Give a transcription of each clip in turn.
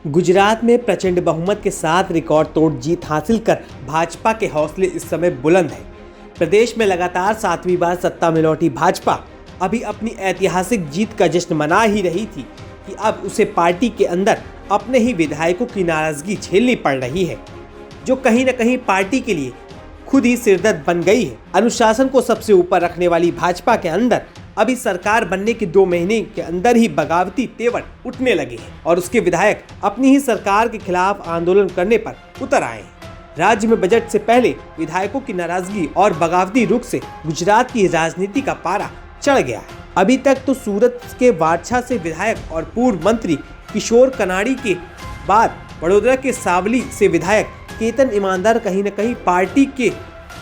गुजरात में प्रचंड बहुमत के साथ रिकॉर्ड तोड़ जीत हासिल कर भाजपा के हौसले इस समय बुलंद हैं। प्रदेश में लगातार 7वीं बार सत्ता में लौटी भाजपा अभी अपनी ऐतिहासिक जीत का जश्न मना ही रही थी कि अब उसे पार्टी के अंदर अपने ही विधायकों की नाराजगी झेलनी पड़ रही है, जो कहीं न कहीं पार्टी के लिए खुद ही सिरदर्द बन गई है। अनुशासन को सबसे ऊपर रखने वाली भाजपा के अंदर अभी सरकार बनने के 2 महीने के अंदर ही बगावती तेवर उठने लगे हैं और उसके विधायक अपनी ही सरकार के खिलाफ आंदोलन करने पर उतर आए हैं। राज्य में बजट से पहले विधायकों की नाराजगी और बगावती रुख से गुजरात की राजनीति का पारा चढ़ गया है। अभी तक तो सूरत के वारछा से विधायक और पूर्व मंत्री किशोर कनाड़ी के बाद वडोदरा के सावली से विधायक केतन ईमानदार कहीं न कहीं पार्टी के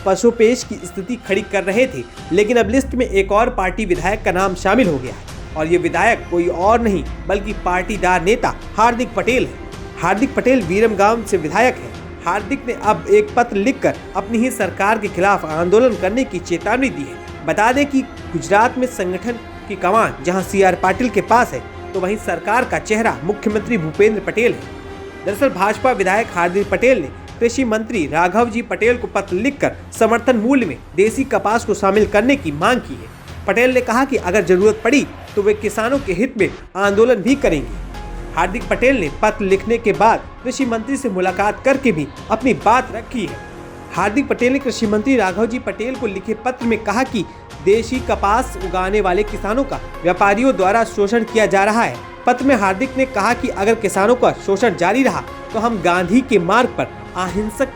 पसोपेश की स्थिति खड़ी कर रहे थे, लेकिन अब लिस्ट में एक और पार्टी विधायक का नाम शामिल हो गया है और ये विधायक कोई और नहीं बल्कि पाटीदार नेता हार्दिक पटेल है। हार्दिक पटेल विरमगाम से विधायक है। हार्दिक ने अब एक पत्र लिखकर अपनी ही सरकार के खिलाफ आंदोलन करने की चेतावनी दी है। बता दें कि गुजरात में संगठन की कमान जहां CR पाटिल के पास है, तो वहीं सरकार का चेहरा मुख्यमंत्री भूपेंद्र पटेल है। दरअसल भाजपा विधायक हार्दिक पटेल ने कृषि मंत्री राघव जी पटेल को पत्र लिखकर समर्थन मूल्य में देसी कपास को शामिल करने की मांग की है। पटेल ने कहा कि अगर जरूरत पड़ी तो वे किसानों के हित में आंदोलन भी करेंगे। हार्दिक पटेल ने पत्र लिखने के बाद कृषि मंत्री से मुलाकात करके भी अपनी बात रखी है। हार्दिक पटेल ने कृषि मंत्री राघव जी पटेल को लिखे पत्र में कहा कि देशी कपास उगाने वाले किसानों का व्यापारियों द्वारा शोषण किया जा रहा है। पत्र में हार्दिक ने कहा कि अगर किसानों का शोषण जारी रहा तो हम गांधी के मार्ग पर अहिंसक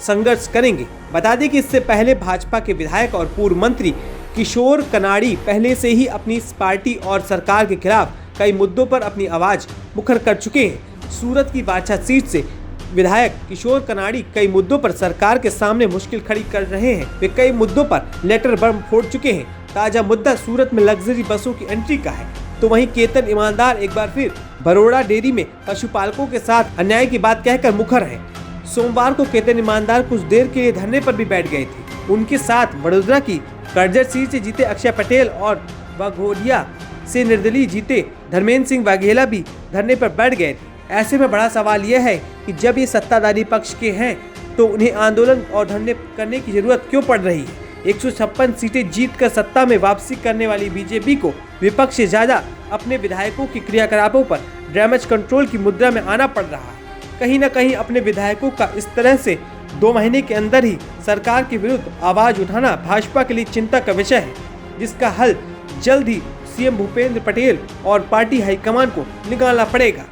संघर्ष करेंगे। बता दें कि इससे पहले भाजपा के विधायक और पूर्व मंत्री किशोर कनाड़ी पहले से ही अपनी पार्टी और सरकार के खिलाफ कई मुद्दों पर अपनी आवाज मुखर कर चुके हैं। सूरत की वारछा सीट से विधायक किशोर कनाड़ी कई मुद्दों पर सरकार के सामने मुश्किल खड़ी कर रहे हैं। वे कई मुद्दों पर लेटर बम फोड़ चुके हैं। ताजा मुद्दा सूरत में लग्जरी बसों की एंट्री का है, तो वहीं केतन ईमानदार एक बार फिर बरोड़ा डेयरी में पशुपालकों के साथ अन्याय की बात कहकर मुखर है। सोमवार को केतन ईमानदार कुछ देर के लिए धरने पर भी बैठ गए थे। उनके साथ वडोदरा की कर्जत सीट से जीते अक्षय पटेल और वाघोडिया से निर्दलीय जीते धर्मेंद्र सिंह वाघेला भी धरने पर बैठ गए थे। ऐसे में बड़ा सवाल यह है कि जब ये सत्ताधारी पक्ष के हैं तो उन्हें आंदोलन और धरने करने की जरूरत क्यों पड़ रही है। 156 सीटें जीतकर सत्ता में वापसी करने वाली बीजेपी को विपक्ष से ज्यादा अपने विधायकों की क्रियाकलापों पर डैमेज कंट्रोल की मुद्रा में आना पड़ रहा है। कहीं न कहीं अपने विधायकों का इस तरह से 2 महीने के अंदर ही सरकार के विरुद्ध आवाज उठाना भाजपा के लिए चिंता का विषय है, जिसका हल जल्द ही CM भूपेंद्र पटेल और पार्टी हाईकमान को निकालना पड़ेगा।